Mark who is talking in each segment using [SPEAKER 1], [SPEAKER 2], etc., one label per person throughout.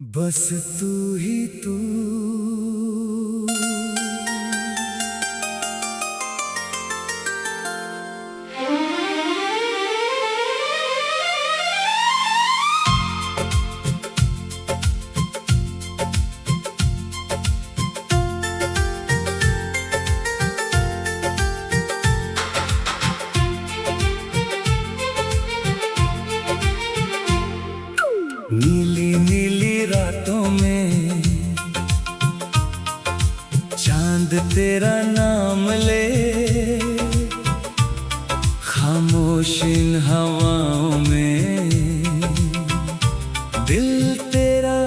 [SPEAKER 1] बस तू ही तू। नीली नीली रातों में चांद तेरा नाम ले, खामोश इन हवाओं में दिल तेरा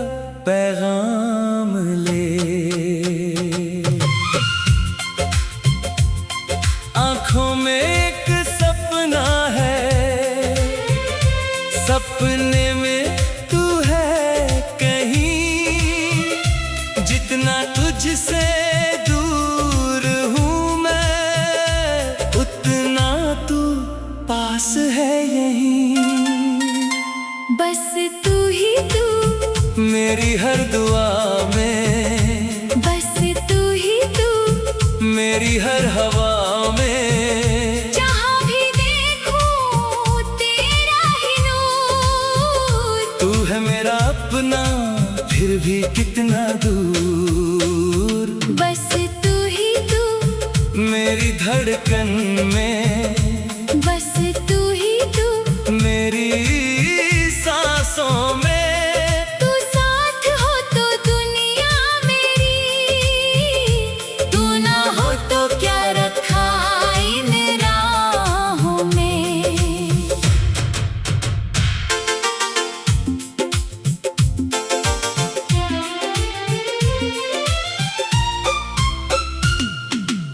[SPEAKER 1] पैगाम ले। आंखों में एक सपना है, सपने में तुझसे दूर हूँ मैं, उतना तू पास है यहीं।
[SPEAKER 2] बस तू ही तू
[SPEAKER 1] मेरी हर दुआ में,
[SPEAKER 2] बस तू ही तू
[SPEAKER 1] मेरी हर हवा में।
[SPEAKER 2] जहाँ भी देखूं तेरा ही नूर,
[SPEAKER 1] तू है मेरा अपना फिर भी कितना दूर।
[SPEAKER 2] बस तू ही तू
[SPEAKER 1] मेरी धड़कन में,
[SPEAKER 2] बस तू ही तू
[SPEAKER 1] मेरी सांसों में।
[SPEAKER 2] तू साथ हो तो दुनिया मेरी, तू ना हो तो क्या रखा इन राहों में।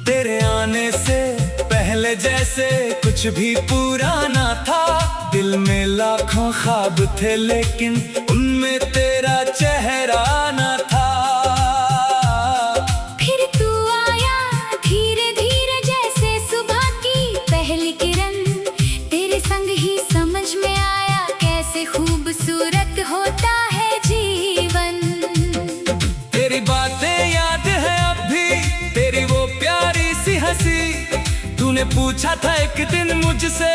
[SPEAKER 1] तेरे आने से पहले जैसे कुछ भी पूरा ना था, दिल में लाखों ख्वाब थे लेकिन उनमें तेरा चेहरा ना था।
[SPEAKER 2] फिर तू आया धीरे धीरे जैसे सुबह की पहली किरण, तेरे संग ही समझ में आया कैसे खूबसूरत होता है जीवन।
[SPEAKER 1] तेरी बातें याद है अब भी, तेरी वो प्यारी सी हंसी। तूने पूछा था एक दिन मुझसे,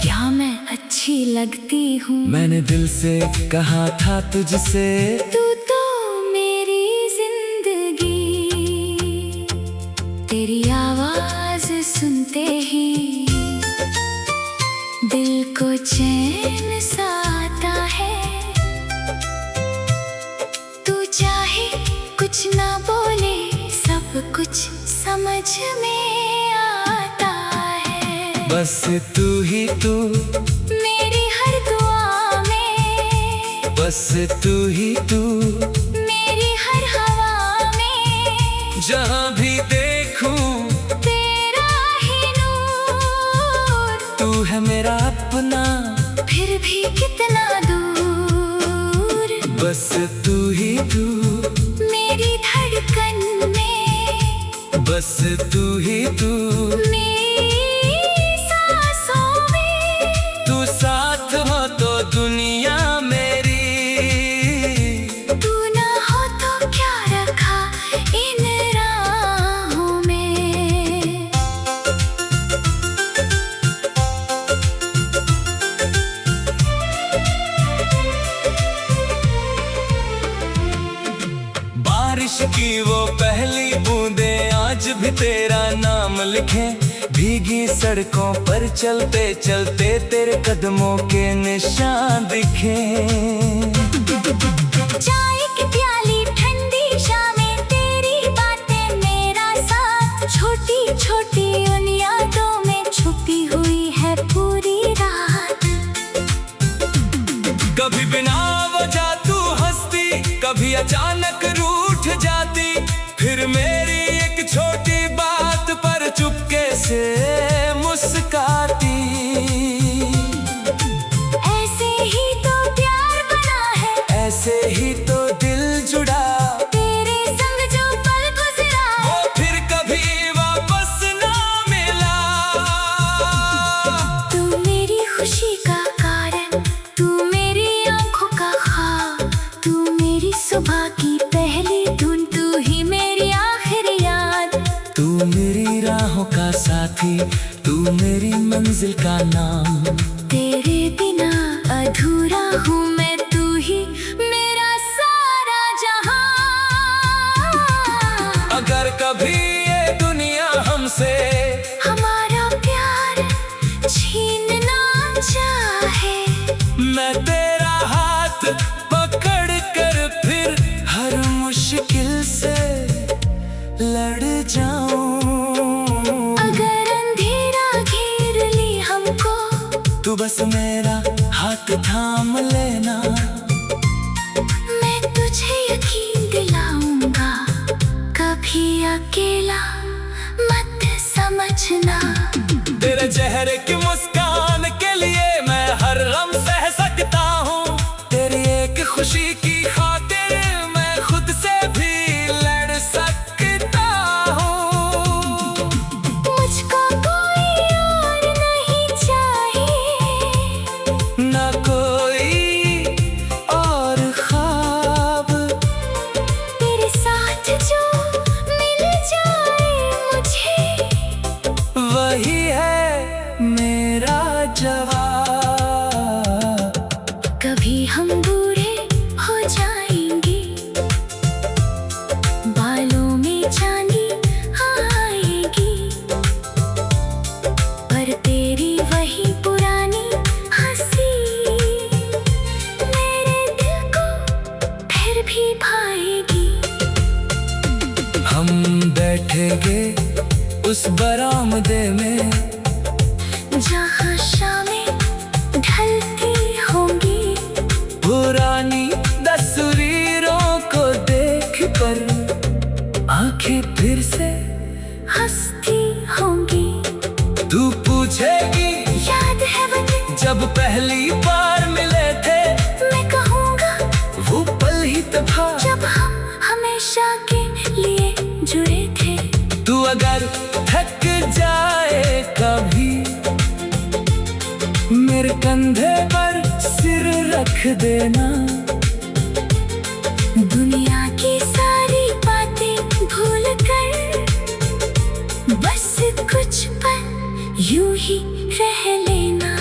[SPEAKER 2] क्या मैं अच्छी लगती हूँ?
[SPEAKER 1] मैंने दिल से कहा था तुझसे,
[SPEAKER 2] तू तो मेरी जिंदगी। तेरी आवाज सुनते ही दिल को चैन सा आता है। तू चाहे कुछ ना बोले, सब कुछ समझ में आता है।
[SPEAKER 1] बस तू ही तू
[SPEAKER 2] मेरी हर दुआ में,
[SPEAKER 1] बस तू ही तू
[SPEAKER 2] मेरी हर हवा में।
[SPEAKER 1] जहाँ भी देखूं
[SPEAKER 2] तेरा ही नूर,
[SPEAKER 1] तू है मेरा अपना
[SPEAKER 2] फिर भी कितना दूर।
[SPEAKER 1] बस तू ही तू
[SPEAKER 2] मेरी धड़कन में,
[SPEAKER 1] बस तू ही तू
[SPEAKER 2] मेरी सांसों में।
[SPEAKER 1] तू साथ हो तो दुनिया मेरी,
[SPEAKER 2] तू ना हो तो क्या रखा इन राहों में।
[SPEAKER 1] बारिश की वो पहली बूंदें आज भी तेरा नाम लिखे, भीगी सड़कों पर चलते चलते तेरे कदमों के निशान दिखे।
[SPEAKER 2] चाय की प्याली ठंडी शामें, तेरी बातें मेरा साथ। छोटी छोटी उन यादों में छुपी हुई है पूरी रात।
[SPEAKER 1] कभी बिना वजह तू हंसती, कभी अचानक रूठ जाती, फिर मेरी एक छोटी बात पर चुपके से मुस्कुराती।
[SPEAKER 2] ऐसे ही तो प्यार बना है,
[SPEAKER 1] ऐसे ही तो दिल जुड़ा,
[SPEAKER 2] तेरे संग जो पल गुजरा
[SPEAKER 1] वो फिर कभी वापस ना मिला।
[SPEAKER 2] तू मेरी खुशी का कारण, तू मेरी आंखों का ख्वाब, तू मेरी सुबह की पहली धुन, तू ही मेरी आखिरी याद।
[SPEAKER 1] तू मेरी राहों का साथी, तू मेरी मंजिल का नाम।
[SPEAKER 2] तेरे बिना अधूरा हूँ मैं, तू ही मेरा सारा जहां।
[SPEAKER 1] अगर कभी ये दुनिया हमसे
[SPEAKER 2] हमारा प्यार छीनना चाहे, मैं
[SPEAKER 1] तेरा हाथ पकड़ कर फिर हर मुश्किल से लड़ जाऊं।
[SPEAKER 2] अगर अंधेरा घेर ले हमको,
[SPEAKER 1] तू बस मेरा हाथ थाम लेना।
[SPEAKER 2] मैं तुझे यकीन दिलाऊंगा, कभी अकेला मत समझना।
[SPEAKER 1] तेरे चेहरे की मुस्कान के लिए मैं हर गम सह सकता हूँ। तेरी एक खुशी की खातिर मैं खुद से भी लड़ सकता हूँ।
[SPEAKER 2] मुझको कोई और नहीं चाहिए,
[SPEAKER 1] ना कोई और ख्वाब,
[SPEAKER 2] तेरे साथ जो मिल जाए मुझे,
[SPEAKER 1] वही है मेरा जवाब।
[SPEAKER 2] कभी हम बूढ़े हो जाएंगे, बालों में चांदी आएगी, पर तेरी वही पुरानी हंसी मेरे दिल को फिर भी भाएगी।
[SPEAKER 1] हम बैठेंगे उस बरामदे में,
[SPEAKER 2] जहाँ शामें ढलती होंगी,
[SPEAKER 1] पुरानी तस्वीरों को देख कर आंखें फिर से
[SPEAKER 2] हंसती होंगी।
[SPEAKER 1] तू पूछेगी
[SPEAKER 2] याद है वो दिन
[SPEAKER 1] जब पहली बार मिले थे,
[SPEAKER 2] मैं कहूँगा
[SPEAKER 1] वो पल ही तो था
[SPEAKER 2] जब हम हमेशा के लिए जुड़े थे।
[SPEAKER 1] तू अगर थक जाए कभी, मेरे कंधे पर सिर रख देना।
[SPEAKER 2] दुनिया की सारी बातें भूल कर बस कुछ पल यूं ही रह लेना।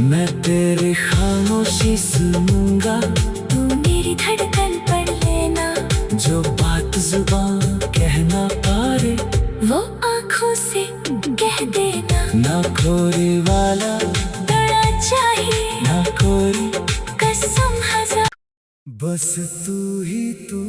[SPEAKER 1] मैं तेरी खामोशी सुनूंगा,
[SPEAKER 2] तू मेरी धड़कन पढ़ लेना।
[SPEAKER 1] जो बात जुबान कह ना पारे,
[SPEAKER 2] वो आँखों से कह देना।
[SPEAKER 1] ना खोरी वाला
[SPEAKER 2] बड़ा चाहिए,
[SPEAKER 1] ना खोरी,
[SPEAKER 2] कसम हजार।
[SPEAKER 1] बस तू ही तू।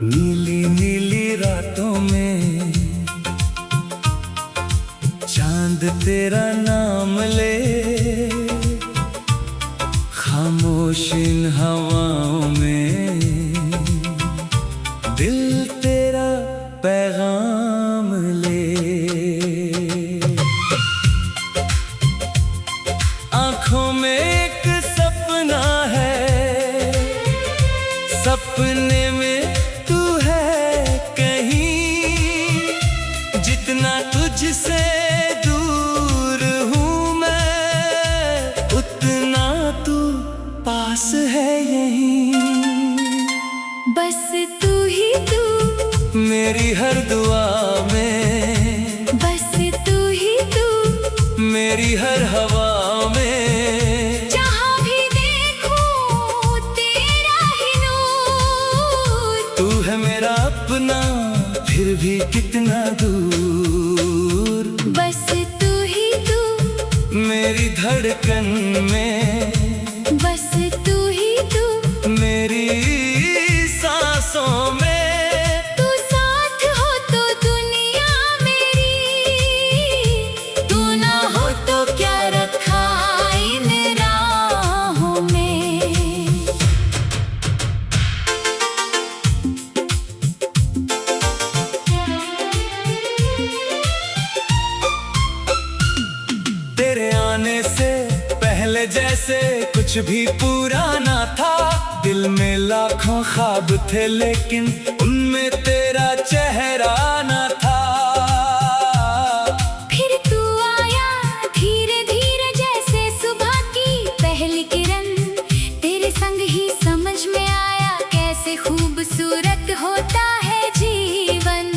[SPEAKER 1] नीली नीली रातों में चांद तेरा नाम ले, खामोश इन हवाओं में दिल तेरा पैगाम ले। आंखों में एक सपना है, सपने में तुझसे दूर हूँ मैं, उतना तू पास है यहीं।
[SPEAKER 2] बस तू ही तू
[SPEAKER 1] मेरी हर दुआ में,
[SPEAKER 2] बस तू ही तू
[SPEAKER 1] मेरी हर हवा में।
[SPEAKER 2] जहाँ भी देखूं तेरा ही नूर,
[SPEAKER 1] तू है मेरा अपना फिर भी कितना दूर।
[SPEAKER 2] बस तू ही तू
[SPEAKER 1] मेरी धड़कन में,
[SPEAKER 2] बस तू ही तू
[SPEAKER 1] मेरी सांसों में।
[SPEAKER 2] तू साथ हो तो दुनिया मेरी, तू ना हो तो क्या रखा इन राहों में।
[SPEAKER 1] कुछ भी पूरा ना था। दिल में लाखों ख्वाब थे लेकिन उनमें तेरा चेहरा ना था।
[SPEAKER 2] फिर तू आया धीरे धीरे जैसे सुबह की पहली किरण। तेरे संग ही समझ में आया कैसे खूबसूरत होता है जीवन।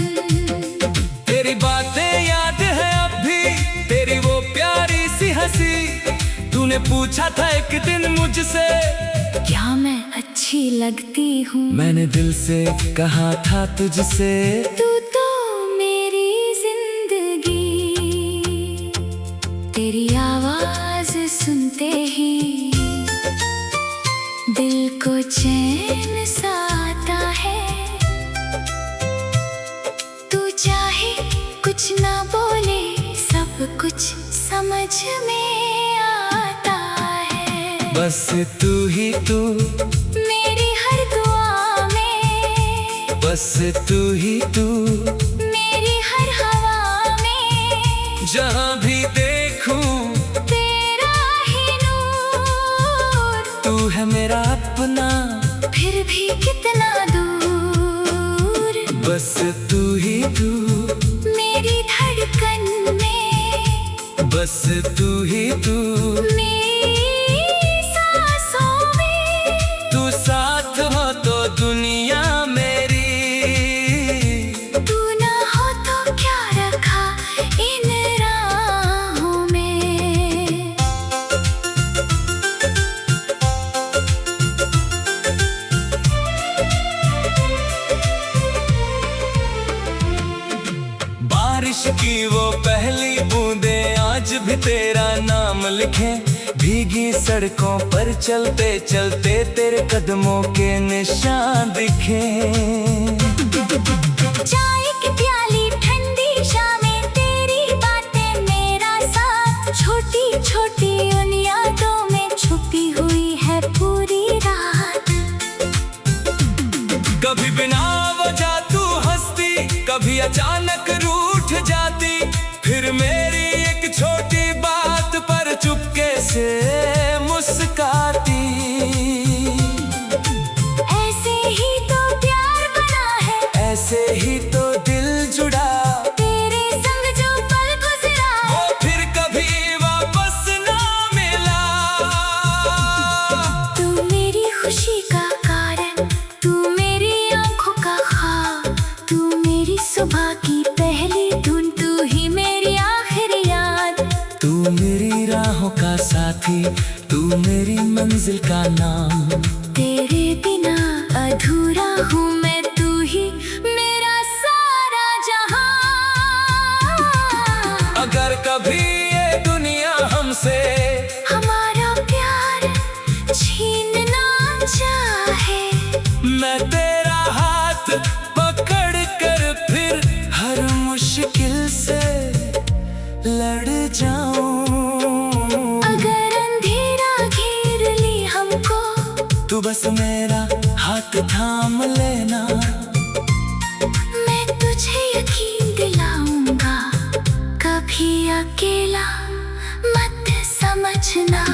[SPEAKER 1] तेरी बातें याद है अब भी, तेरी वो प्यारी सी हंसी। तूने पूछा था एक दिन मुझसे,
[SPEAKER 2] क्या मैं अच्छी लगती हूँ?
[SPEAKER 1] मैंने दिल से कहा था तुझसे,
[SPEAKER 2] तू तो मेरी जिंदगी। तेरी आवाज सुनते ही दिल को चैन सा आता है। तू चाहे कुछ ना बोले, सब कुछ समझ में आता है।
[SPEAKER 1] बस तू ही तू
[SPEAKER 2] मेरी हर दुआ में,
[SPEAKER 1] बस तू ही तू
[SPEAKER 2] मेरी हर हवा में।
[SPEAKER 1] जहाँ भी देखूं
[SPEAKER 2] तेरा ही नूर,
[SPEAKER 1] तू है मेरा अपना,
[SPEAKER 2] फिर भी कितना दूर।
[SPEAKER 1] बस तू ही तू
[SPEAKER 2] मेरी धड़कन में,
[SPEAKER 1] बस तू ही तू
[SPEAKER 2] मेरी सांसों में।
[SPEAKER 1] तू साथ हो तो दुनिया मेरी।
[SPEAKER 2] तू ना हो तो क्या रखा इन राहों में।
[SPEAKER 1] बारिश की वो पहली बूंदें आज भी तेरा नाम लिखे। भीगी सड़कों पर चलते चलते तेरे कदमों के निशान दिखे।
[SPEAKER 2] चाय की प्याली ठंडी शामें, तेरी बातें मेरा साथ। छोटी छोटी उन यादों में छुपी हुई है पूरी रात।
[SPEAKER 1] कभी बिना वजह तू हंसती, कभी अचानक रूठ जाती। फिर मेरी एक छोटी बात पर चुपके से मुस्काती।
[SPEAKER 2] ऐसे ही तो प्यार बना है,
[SPEAKER 1] ऐसे ही तो दिल जुड़ा।
[SPEAKER 2] तेरे संग जो पल गुजरा,
[SPEAKER 1] वो फिर कभी वापस ना मिला।
[SPEAKER 2] तू मेरी खुशी का कारण, तू मेरी आंखों का ख्वाब। तू मेरी सुबह की पहली धुन, तू ही मेरी आखिरी याद।
[SPEAKER 1] तू मेरी राहों का साथी, तू मेरी मंजिल का नाम।
[SPEAKER 2] तेरे बिना अधूरा हूँ मैं, तू ही मेरा सारा जहां।
[SPEAKER 1] अगर कभी ये दुनिया हमसे
[SPEAKER 2] हमारा प्यार छीनना चाहे,
[SPEAKER 1] मैं तेरा हाथ पकड़ कर फिर हर मुश्किल से लड़ जाऊं।
[SPEAKER 2] अगर अंधेरा घेर ले हमको,
[SPEAKER 1] तू बस मेरा हाथ थाम लेना।
[SPEAKER 2] मैं तुझे यकीन दिलाऊंगा, कभी अकेला मत समझना।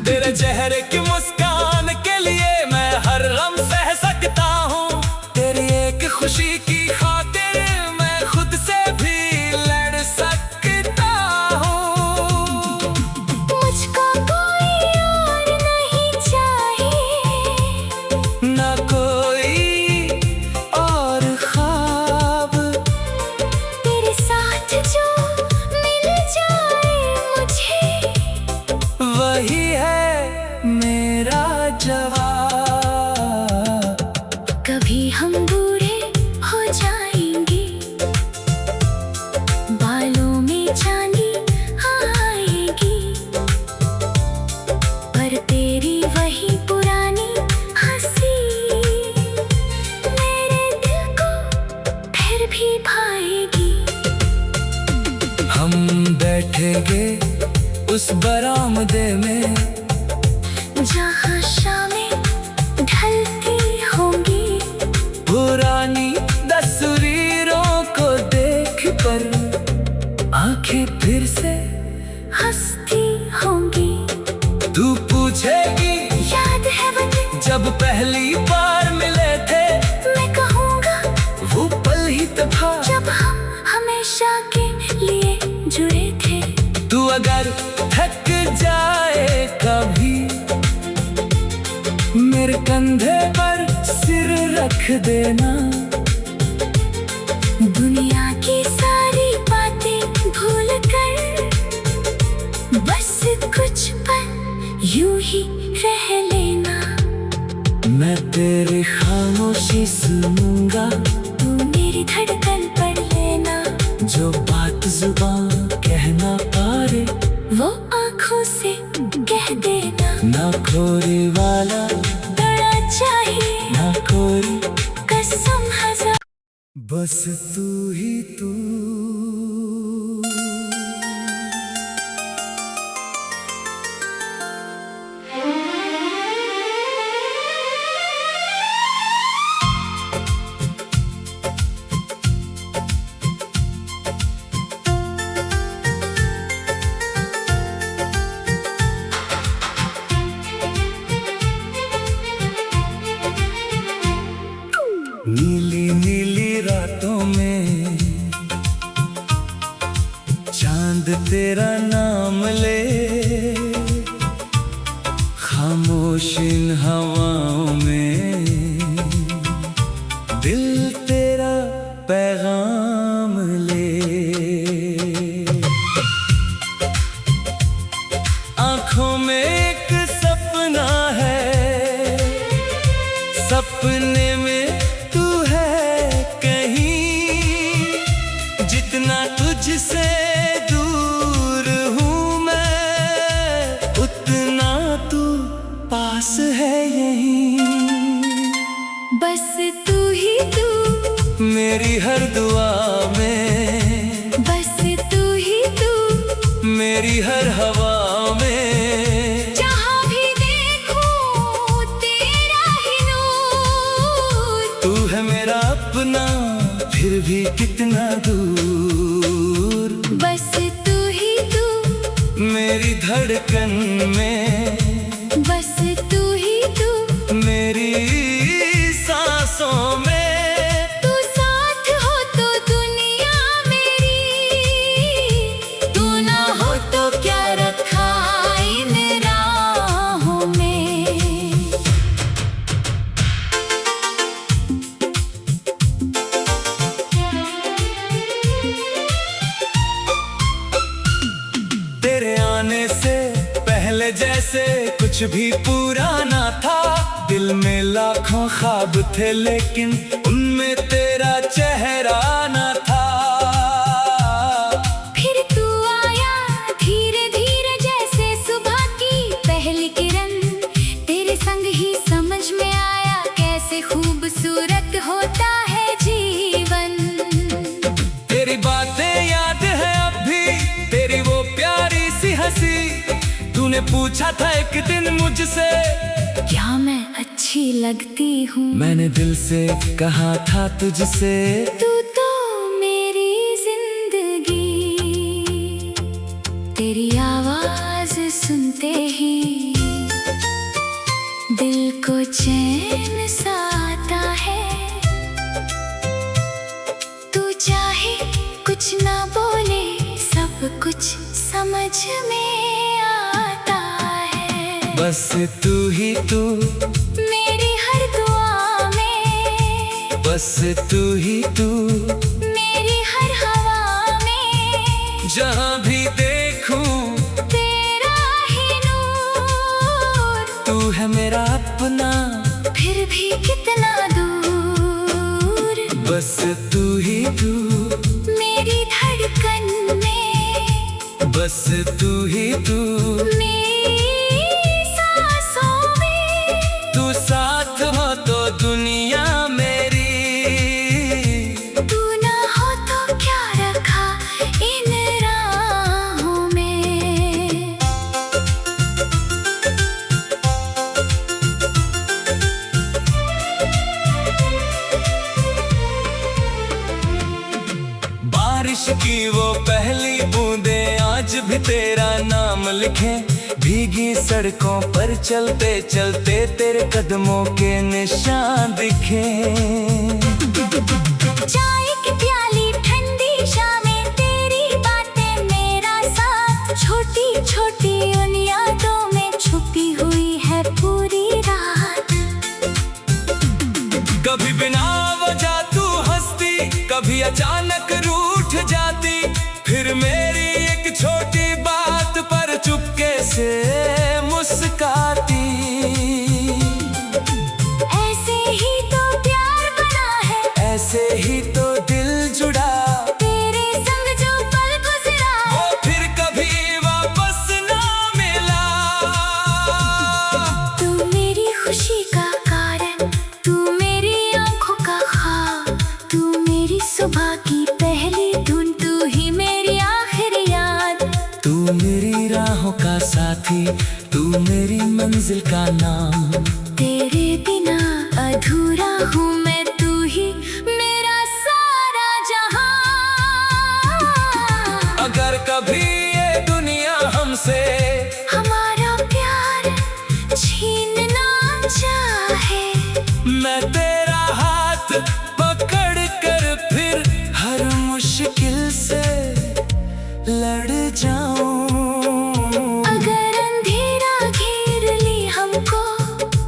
[SPEAKER 1] तेरे चेहरे की मुस्कान के लिए मैं हर गम सह सकता हूँ। तेरी एक खुशी की खातिर मैं खुद से भी लड़ सकता हूँ।
[SPEAKER 2] मुझको कोई और नहीं चाहिए,
[SPEAKER 1] ना कोई और ख्वाब,
[SPEAKER 2] तेरे साथ जो मिल जाए मुझे,
[SPEAKER 1] वही है मेरा जवाब।
[SPEAKER 2] कभी हम बूढ़े हो जाएंगे, बालों में चांदी आएगी, पर तेरी वही पुरानी हंसी मेरे दिल को फिर भी भाएगी।
[SPEAKER 1] हम बैठेंगे उस बरामदे में,
[SPEAKER 2] जहाँ शामें ढलती होंगी,
[SPEAKER 1] पुरानी तस्वीरों को देख कर आंखें फिर से
[SPEAKER 2] हंसती होंगी।
[SPEAKER 1] तू पूछेगी पहली बार मिले थे,
[SPEAKER 2] मैं कहूँगा
[SPEAKER 1] वो पल ही तो था
[SPEAKER 2] जब हम हमेशा के लिए जुड़े थे।
[SPEAKER 1] तू अगर थक जाए कभी, मेरे कंधे पर सिर रख देना।
[SPEAKER 2] दुनिया की सारी बातें भूल कर बस कुछ पल यूं ही रह लेना।
[SPEAKER 1] मैं तेरी खामोशी सुनूंगा,
[SPEAKER 2] तू मेरी धड़कन पढ़ लेना।
[SPEAKER 1] जो बात जुबान कह ना पाए
[SPEAKER 2] वो आँखों से कह देना।
[SPEAKER 1] ना खोरी वाला
[SPEAKER 2] बड़ा चाहिए
[SPEAKER 1] ना कोई,
[SPEAKER 2] कसम हजार।
[SPEAKER 1] बस तू ही तू। नीली नीली रातों में चांद तेरा नाम ले, खामोश इन हवाओं में दिल तेरा पैगाम ले। आंखों में एक सपना है, सपने में तुझसे दूर हूँ मैं, उतना तू पास है यहीं।
[SPEAKER 2] बस तू ही तू
[SPEAKER 1] मेरी हर दुआ में,
[SPEAKER 2] बस तू ही तू
[SPEAKER 1] मेरी हर हवा में।
[SPEAKER 2] जहाँ भी देखूं तेरा ही नूर।
[SPEAKER 1] तू है मेरा अपना फिर भी कितना दूर।
[SPEAKER 2] बस तू ही तू
[SPEAKER 1] मेरी धड़कन में,
[SPEAKER 2] बस तू ही तू
[SPEAKER 1] मेरी सांसों में।
[SPEAKER 2] तू साथ हो तो दुनिया मेरी, तू ना हो तो क्या रखा इन राहों में।
[SPEAKER 1] तेरे आने से पहले जैसे कुछ भी पूरा ना था, दिल में लाखों ख्वाब थे लेकिन उनमें तेरा चेहरा ना था।
[SPEAKER 2] फिर तू आया धीरे धीरे जैसे सुबह की पहली किरण, तेरे संग ही समझ में आया कैसे खूबसूरत होता है जीवन।
[SPEAKER 1] तेरी बातें याद है अब भी, तेरी वो प्यारी सी हंसी। तूने पूछा था एक दिन मुझसे,
[SPEAKER 2] क्या मैं अच्छी लगती हूँ?
[SPEAKER 1] मैंने दिल से कहा था तुझसे,
[SPEAKER 2] तू तो मेरी जिंदगी। तेरी आवाज सुनते ही दिल को चैन सा आता है। तू चाहे कुछ ना बोले सब कुछ समझ में आता है।
[SPEAKER 1] बस तू ही तू
[SPEAKER 2] मेरी हर दुआ में,
[SPEAKER 1] बस तू ही तू
[SPEAKER 2] मेरी हर हवा में।
[SPEAKER 1] जहाँ भी देखूं
[SPEAKER 2] तेरा ही नूर।
[SPEAKER 1] तू है मेरा अपना
[SPEAKER 2] फिर भी कितना दूर।
[SPEAKER 1] बस तू ही तू
[SPEAKER 2] मेरी धड़कन में,
[SPEAKER 1] बस तू ही तू
[SPEAKER 2] मेरी सांसों में।
[SPEAKER 1] तू साथ हो तो दुनिया मेरी,
[SPEAKER 2] तू ना हो तो क्या रखा इन राहों में। बारिश की वो पहली बूंदें आज भी तेरा नाम लिखें।
[SPEAKER 1] भीगी सड़कों पर चलते चलते तेरे कदमों के निशान दिखे।
[SPEAKER 2] चाय की प्याली ठंडी शामें, तेरी बातें मेरा साथ, छोटी छोटी उन यादों में छुपी हुई है पूरी रात।
[SPEAKER 1] कभी बिना वजह तू हंसती, कभी अचानक रूठ जाती, फिर मेरी एक छोटी बात पर चुपके से मुस्कुराती।
[SPEAKER 2] ऐसे ही तो प्यार बना है,
[SPEAKER 1] ऐसे ही तो दिल जुड़ा,
[SPEAKER 2] तेरे संग जो पल गुजरा
[SPEAKER 1] वो फिर कभी वापस ना मिला।
[SPEAKER 2] तू मेरी खुशी का कारण, तू मेरी आंखों का ख्वाब, तू मेरी सुबह की पहली धुन, तू ही मेरी आखिरी याद।
[SPEAKER 1] तू मेरी राहों का साथी, तू मेरी मंजिल का नाम।
[SPEAKER 2] तेरे बिना अधूरा हूँ मैं, तू ही मेरा सारा जहां।
[SPEAKER 1] अगर कभी ये दुनिया हमसे
[SPEAKER 2] हमारा प्यार छीनना चाहे,
[SPEAKER 1] मैं तेरा हाथ पकड़ कर फिर हर मुश्किल से लड़ जाऊं।
[SPEAKER 2] अगर अंधेरा घेर ले हमको,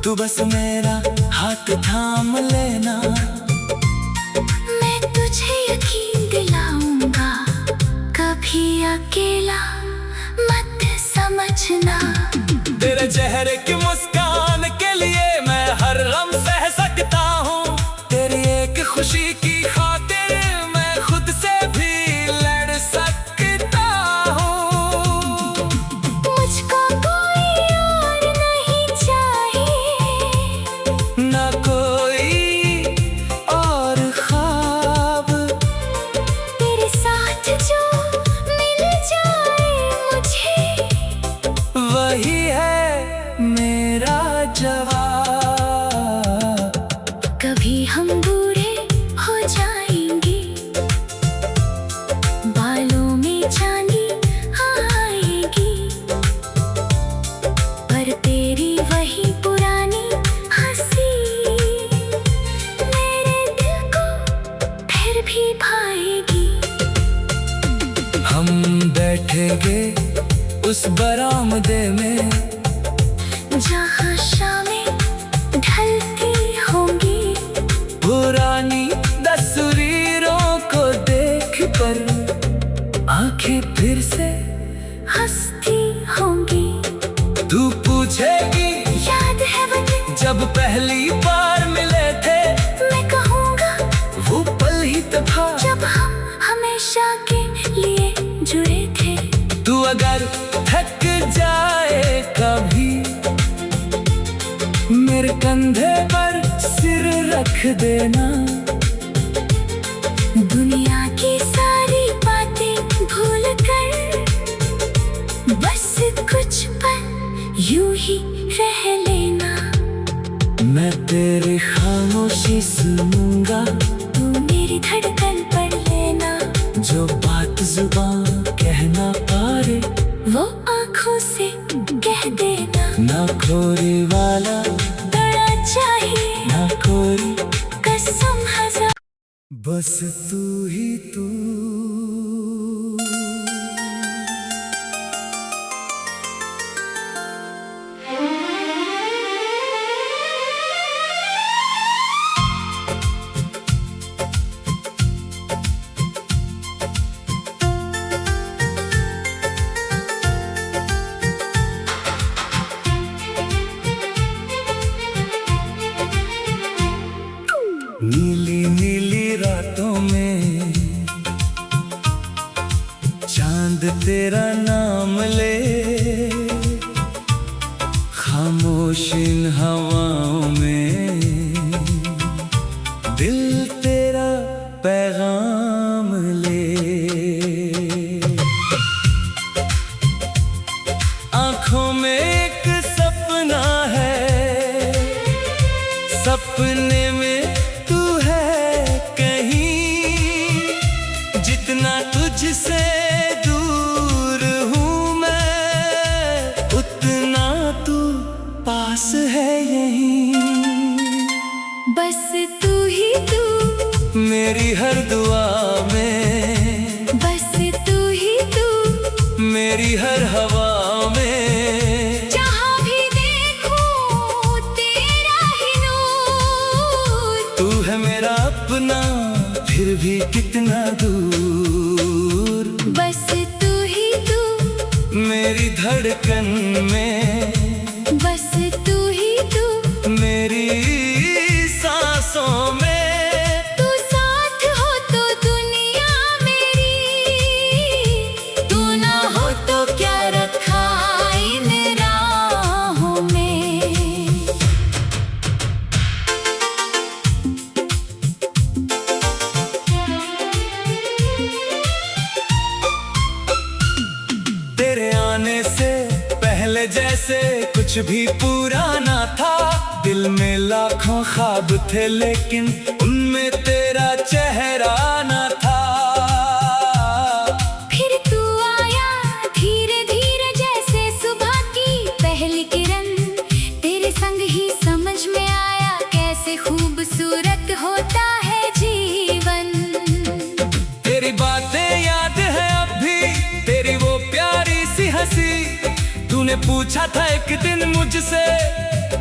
[SPEAKER 1] तू बस मेरा हाथ थाम लेना।
[SPEAKER 2] मैं तुझे यकीन दिलाऊंगा, कभी अकेला मत समझना।
[SPEAKER 1] तेरे चेहरे की मुस्कान के लिए मैं हर गम सह सकता हूँ। तेरी एक खुशी की खातिर मैं खुद से भी लड़ सकता हूँ।
[SPEAKER 2] मुझको कोई और नहीं चाहिए,
[SPEAKER 1] ना कोई और ख्वाब,
[SPEAKER 2] तेरे साथ जो मिल जाए मुझे,
[SPEAKER 1] वही है मेरा जवाब।
[SPEAKER 2] कभी हम बूढ़े हो जाएंगे, बालों में चांदी आएगी, पर तेरी वही पुरानी हंसी मेरे दिल को फिर भी भाएगी।
[SPEAKER 1] हम बैठेंगे उस बरामदे में,
[SPEAKER 2] जहाँ शामें ढलती होंगी,
[SPEAKER 1] पुरानी तस्वीरों को देख कर आंखें फिर से
[SPEAKER 2] हंसती होंगी।
[SPEAKER 1] तू पूछेगी
[SPEAKER 2] याद है वक्त
[SPEAKER 1] जब पहली बार मिले थे,
[SPEAKER 2] मैं कहूँगा
[SPEAKER 1] वो पल ही तो था
[SPEAKER 2] जब हम हमेशा के लिए जुड़े थे।
[SPEAKER 1] तू अगर थक जाए कभी, मेरे कंधे पर सिर रख देना।
[SPEAKER 2] दुनिया की सारी बातें भूल कर बस कुछ पल यूं ही रह लेना।
[SPEAKER 1] मैं तेरी खामोशी सुनूंगा,
[SPEAKER 2] तू मेरी धड़कन पढ़ लेना।
[SPEAKER 1] जो बात जुबान कह ना पाए,
[SPEAKER 2] वो आँखों से कह देना।
[SPEAKER 1] ना खोरी वाला
[SPEAKER 2] बड़ा चाहिए
[SPEAKER 1] ना कोई,
[SPEAKER 2] कसम हजार,
[SPEAKER 1] बस तू ही तू। नीली नीली रातों में चांद तेरा नाम ले, खामोश इन हवाओं में दिल तेरा पैगाम ले। आंखों में एक सपना है, सपने में तू है कहीं, तुझसे दूर हूँ मैं उतना मेरी हर दुआ में,
[SPEAKER 2] बस तू ही तू,
[SPEAKER 1] मेरी हर हवा में।
[SPEAKER 2] जहाँ भी देखूं तेरा ही नूर।
[SPEAKER 1] तू है मेरा अपना फिर भी कितना दूर।
[SPEAKER 2] बस तू ही तू,
[SPEAKER 1] मेरी धड़कन में,
[SPEAKER 2] बस तू ही तू,
[SPEAKER 1] मेरी सांसों में।
[SPEAKER 2] तू साथ हो तो दुनिया मेरी, तू ना हो तो क्या रखा इन राहों में।
[SPEAKER 1] तेरे आने से पहले जैसे कुछ भी पूरा ना था। दिल में लाखों ख्वाब थे लेकिन उनमें तेरा चेहरा ना था।
[SPEAKER 2] फिर तू आया धीरे धीरे जैसे सुबह की पहली किरण। तेरे संग ही समझ में आया कैसे खूबसूरत होता है जीवन।
[SPEAKER 1] तेरी बातें याद है अब भी, तेरी वो प्यारी सी हंसी। तूने पूछा था एक दिन मुझसे,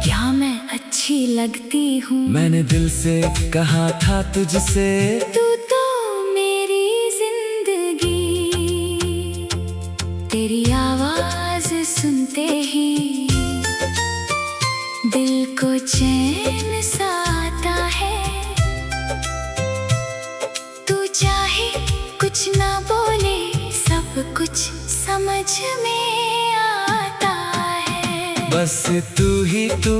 [SPEAKER 2] क्या मैं अच्छी लगती हूँ?
[SPEAKER 1] मैंने दिल से कहा था तुझसे।
[SPEAKER 2] तू तो मेरी जिंदगी, तेरी आवाज सुनते ही दिल को चैन सा आता है। तू चाहे कुछ ना बोले, सब कुछ समझ में आता है।
[SPEAKER 1] बस तू ही तू,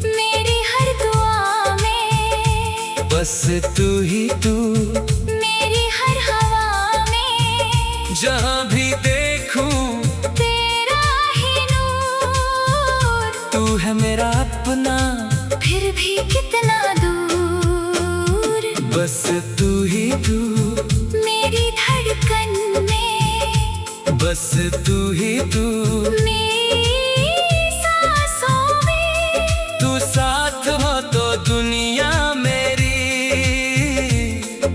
[SPEAKER 2] मेरी हर दुआ में,
[SPEAKER 1] बस तू ही तू,
[SPEAKER 2] मेरी हर हवा में।
[SPEAKER 1] जहाँ भी देखूं
[SPEAKER 2] तेरा ही नूर।
[SPEAKER 1] तू है मेरा अपना
[SPEAKER 2] फिर भी कितना दूर।
[SPEAKER 1] बस तू ही तू,
[SPEAKER 2] मेरी धड़कन में,
[SPEAKER 1] बस तू ही तू,
[SPEAKER 2] मेरी सांसों में।
[SPEAKER 1] तू साथ हो तो दुनिया मेरी।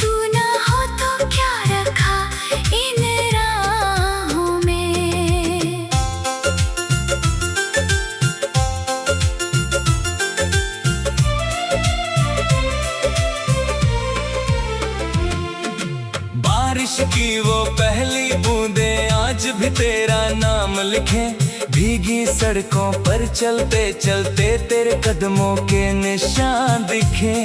[SPEAKER 2] तू ना हो तो क्या रखा इन राहों में।
[SPEAKER 1] बारिश की वो पहली बूंदें आज भी तेरा नाम लिखे। भीगी सड़कों पर चलते चलते तेरे कदमों के निशान दिखे।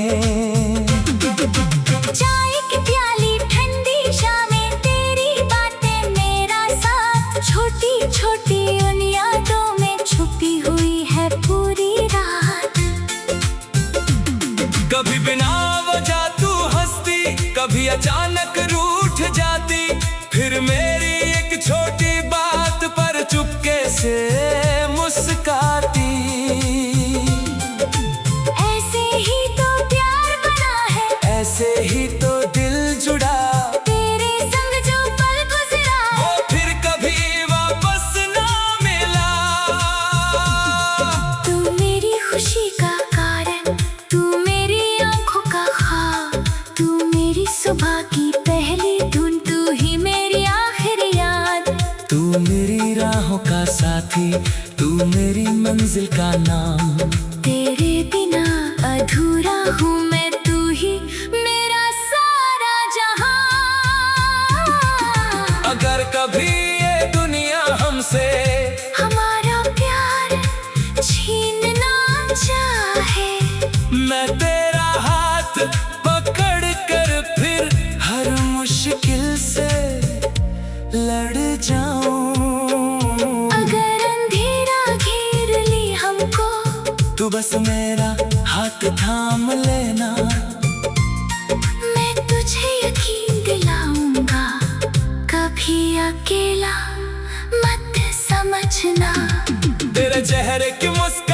[SPEAKER 2] चाय की प्याली ठंडी शामें, तेरी बातें मेरा साथ। छोटी छोटी उन यादों में छुपी हुई है पूरी रात।
[SPEAKER 1] कभी बिना वजह तू हंसती, कभी अचानक रूठ जाती। फिर मेरी एक छोटी बात पर चुपके से मुस्काती।
[SPEAKER 2] ऐसे ही तो प्यार बना है,
[SPEAKER 1] ऐसे ही तो दिल जुड़ा।
[SPEAKER 2] तेरे संग जो पल गुजरा,
[SPEAKER 1] वो फिर कभी वापस ना मिला।
[SPEAKER 2] तू मेरी खुशी का कारण, तू मेरी आंखों का ख्वाब। तू मेरी सुबह की पहली धुन, तू ही मेरी आखिरी याद।
[SPEAKER 1] तू मेरी राहों का साथी, तू मेरी मंजिल का नाम।
[SPEAKER 2] तेरे बिना अधूरा हूँ मैं, तू ही मेरा सारा जहां।
[SPEAKER 1] अगर कभी ये दुनिया हमसे
[SPEAKER 2] हमारा प्यार छीनना चाहे,
[SPEAKER 1] मैं तेरा हाथ पकड़ कर फिर हर मुश्किल से लड़ जाऊं।
[SPEAKER 2] अगर अंधेरा घेर ली हमको,
[SPEAKER 1] तू बस मेरा हाथ थाम लेना।
[SPEAKER 2] मैं तुझे यकीन दिलाऊंगा, कभी अकेला मत समझना।
[SPEAKER 1] तेरे चेहरे की मुस्कान